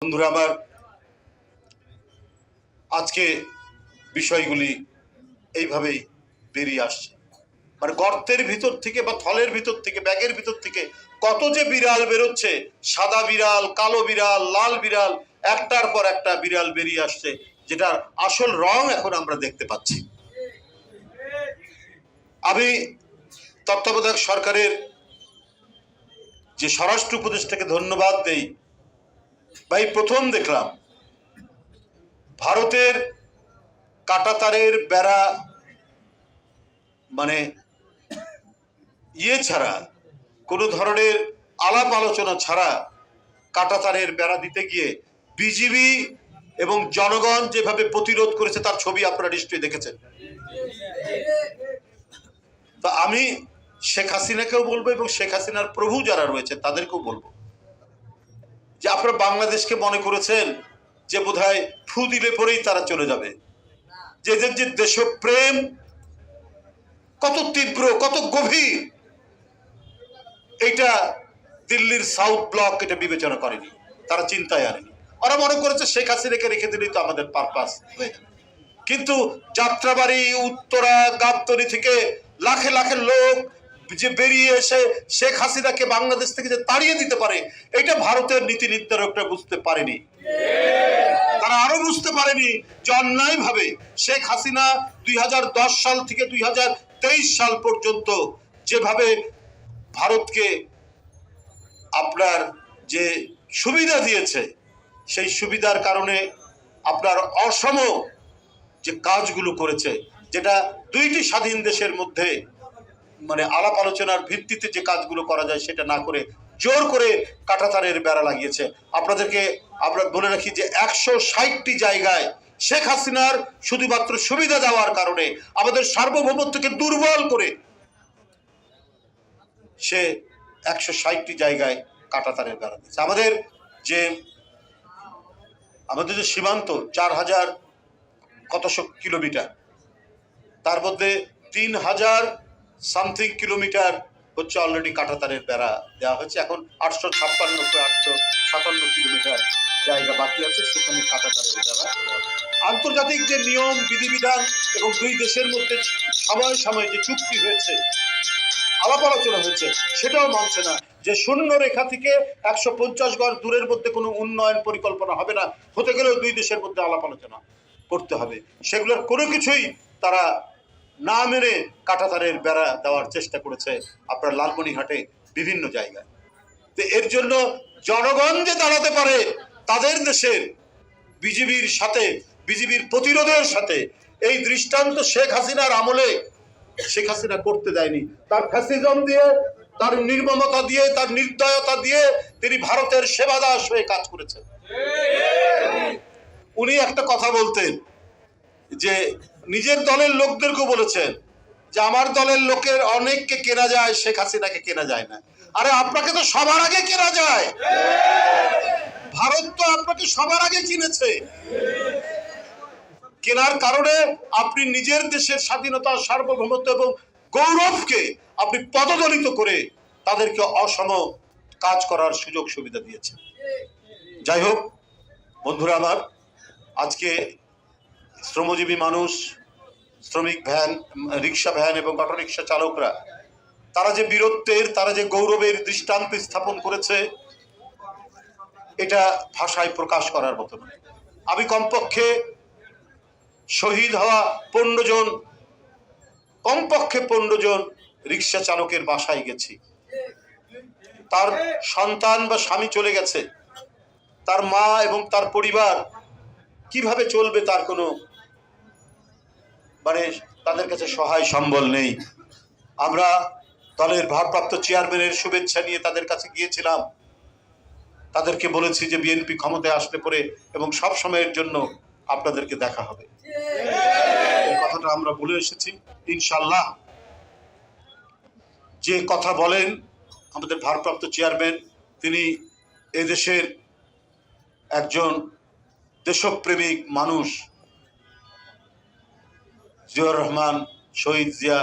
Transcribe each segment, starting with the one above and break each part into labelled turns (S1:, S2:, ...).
S1: বন্ধুরা আমার, আজকে বিষয়গুলি এইভাবেই বেরিয়ে আসছে। মানে গর্তের ভিতর থেকে বা থলের ভিতর থেকে, ব্যাগের ভিতর থেকে কত যে বিড়াল বেরোচ্ছে, সাদা বিড়াল, কালো বিড়াল, লাল বিড়াল, একটার পর একটা বিড়াল বেরিয়ে আসছে, যেটার আসল রং এখন আমরা দেখতে পাচ্ছি। আমি তত্ত্বাবধায়ক সরকারের যে স্বরাষ্ট্র উপদেষ্টাকে ধন্যবাদ দেই। ভাই, প্রথম দেখলাম ভারতের কাঁটাতারের বেড়া মানে ছাড়া, কোনো ধরনের আলাপ আলোচনা ছাড়া কাঁটাতারের বেড়া দিতে গিয়ে বিজিবি এবং জনগণ যেভাবে প্রতিরোধ করেছে তার ছবি আপনারা নিশ্চয়ই দেখেছেন। তো আমি শেখ হাসিনাকেও বলবো এবং শেখ হাসিনার প্রভু যারা রয়েছে তাদেরকেও বলবো যে আপনারা বাংলাদেশকে মনে করেছেন যে বোধহয় ফু দিলে পরেই তারা চলে যাবে। যে এদের যে দেশপ্রেম কত তীব্র, কত গভীর, এটা দিল্লির সাউথ ব্লক এটা বিবেচনা করেনি, তারা চিন্তায় আনেনি। ওরা মনে করেছে শেখ হাসিনাকে রেখে দিলেই তো আমাদের পারপাস হয়ে যাবে। কিন্তু যাত্রাবাড়ি, উত্তরা, গাবতলী থেকে লাখে লাখে লোক যে বেরিয়ে এসে শেখ হাসিনাকে বাংলাদেশ থেকে যে তাড়িয়ে দিতে পারে, এটা ভারতের নীতি নির্ধারকরা বুঝতে পারেনি। তারা আরো বুঝতে পারেনি যে অন্যায় ভাবে শেখ হাসিনা 2010 সাল থেকে 2023 সাল পর্যন্ত যেভাবে ভারতকে আপনার যে সুবিধা দিয়েছে, সেই সুবিধার কারণে আপনার অসম যে কাজগুলো করেছে, যেটা দুইটি স্বাধীন দেশের মধ্যে মানে আলাপ আলোচনার ভিত্তিতে যে কাজগুলো করা যায় সেটা না করে জোর করে কাঁটাতারের বেড়া লাগিয়েছে। আপনাদেরকে আমরা বলে রাখি যে 160টি জায়গায় শেখ হাসিনার শুধুমাত্র সুবিধা দেওয়ার কারণে আমাদের সার্বভৌমত্বকে দুর্বল করে সে 160টি জায়গায় কাঁটাতারের বেড়া দিয়েছে। আমাদের যে সীমান্ত 4000 কতশো কিলোমিটার, তার মধ্যে 3000 সামথিং কিলোমিটার হচ্ছে অলরেডি কাঁটাতারের বেড়া দেওয়া হয়েছে। এখন 857 কিলোমিটার জায়গা বাকি আছে, সেখানে কাঁটাতারের বেড়া। আন্তর্জাতিক যে নিয়ম বিধিবিধান এবং দুই দেশের মধ্যে সময় সময় যে চুক্তি হয়েছে, আলাপ আলোচনা হয়েছে, সেটাও মানছে না যে শূন্য রেখা থেকে 150 গজ দূরের মধ্যে কোনো উন্নয়ন পরিকল্পনা হবে না, হতে গেলেও দুই দেশের মধ্যে আলাপ আলোচনা করতে হবে। সেগুলোর কোনো কিছুই তারা না মেনে কাঁটাতারের বেড়া দেওয়ার চেষ্টা করেছে আপনার লালমনিরহাটে বিভিন্ন জায়গায়। তো এর জন্য জনগণ যে দাঁড়াতে পারে তাদের দেশের বিজিবির সাথে, বিজিবির প্রতিরোধের সাথে, এই দৃষ্টান্ত শেখ হাসিনার আমলে শেখ হাসিনা করতে দেয়নি। তার ফ্যাসিজম দিয়ে, তার নির্মমতা দিয়ে, তার নির্দয়তা দিয়ে তিনি ভারতের সেবাদাস হয়ে কাজ করেছেন। উনি একটা কথা বলতেন যে নিজের দলের লোকদেরকে বলেছেন যে আমার দলের লোকের অনেককে কেনা যায়, শেখ হাসিনাকে কেনা যায় না। আরে আপনাকে তো সবার আগে কেনা যায়, ভারত তো আপনাকে সবার আগে কিনেছে। কেনার কারণে আপনি নিজের দেশের স্বাধীনতা, সার্বভৌমত্ব এবং গৌরবকে আপনি পদদলিত করে তাদেরকে অসম কাজ করার সুযোগ সুবিধা দিয়েছেন। যাই হোক বন্ধুরা আমার, আজকে শ্রমজীবী মানুষ, শ্রমিক ভ্যান, রিক্সা ভ্যান এবং অটো রিক্সা চালকরা তারা যে বীরত্বের, তারা যে গৌরবের দৃষ্টান্ত স্থাপন করেছে, এটা ভাষায় প্রকাশ করার মতো নয়। আমি কমপক্ষে শহীদ হওয়া 15 জন রিক্সা চালকের বাসায় গেছি। তার সন্তান বা স্বামী চলে গেছে, তার মা এবং তার পরিবার কিভাবে চলবে তার কোনো মানে তাদের কাছে সহায় সম্বল নেই। আমরা দলের ভারপ্রাপ্ত চেয়ারম্যানের শুভেচ্ছা নিয়ে তাদের কাছে গিয়েছিলাম, তাদেরকে বলেছি যে বিএনপি ক্ষমতায় আসলে পরে এবং সব সময়ের জন্য আপনাদেরকে দেখা হবে। এই কথাটা আমরা বলে এসেছি। ইনশাল্লাহ যে কথা বলেন আমাদের ভারপ্রাপ্ত চেয়ারম্যান, তিনি এদেশের একজন দেশপ্রেমিক মানুষ, জিয়াউর রহমান, শহীদ জিয়া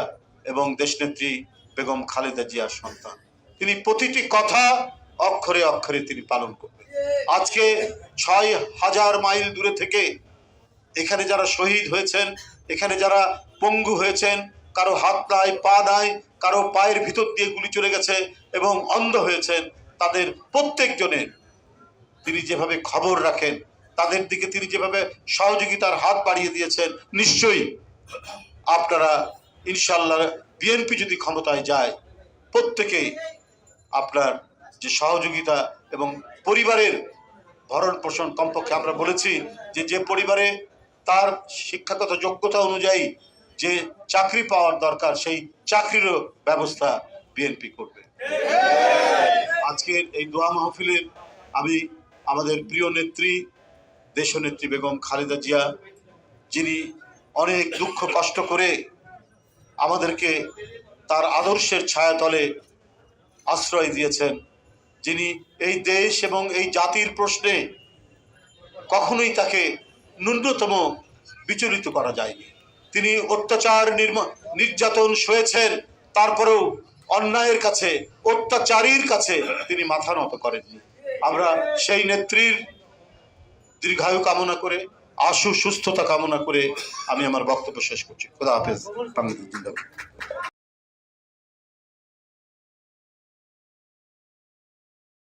S1: এবং দেশনেত্রী বেগম খালেদা জিয়ার সন্তান। তিনি প্রতিটি কথা অক্ষরে অক্ষরে তিনি পালন করবেন। আজকে ৬,০০০ মাইল দূরে থেকে এখানে যারা শহীদ হয়েছেন, এখানে যারা পঙ্গু হয়েছেন, কারো হাত নাই পা নাই, কারো পায়ের ভিতর দিয়ে গুলি চলে গেছে এবং অন্ধ হয়েছেন, তাদের প্রত্যেকজনের তিনি যেভাবে খবর রাখেন, তাদের দিকে তিনি যেভাবে সহযোগিতার হাত বাড়িয়ে দিয়েছেন, নিশ্চয়ই আপনারা ইনশাল্লাহ বিএনপি যদি ক্ষমতায় যায় প্রত্যেকেই আপনার যে সহযোগিতা এবং পরিবারের ভরণ পোষণ, কমপক্ষে আমরা বলেছি যে পরিবারে তার শিক্ষাগত যোগ্যতা অনুযায়ী যে চাকরি পাওয়ার দরকার সেই চাকরিরও ব্যবস্থা বিএনপি করবে। আজকের এই দোয়া মাহফিলের আমি আমাদের প্রিয় নেত্রী দেশনেত্রী বেগম খালেদা জিয়া, যিনি অনেক দুঃখ কষ্ট করে আমাদেরকে তার আদর্শের ছায়াতলে আশ্রয় দিয়েছেন, যিনি এই দেশ এবং এই জাতির প্রশ্নে কখনোই তাকে ন্যূনতম বিচলিত করা যায়নি। তিনি অত্যাচার নির্যাতন সয়েছেন, তারপরেও অন্যায়ের কাছে, অত্যাচারীর কাছে তিনি মাথা নত করেননি। আমরা সেই নেত্রীর দীর্ঘায়ু কামনা করে, আশু সুস্থতা কামনা করে আমি আমার বক্তব্য শেষ করছি। খোদা হাফেজ।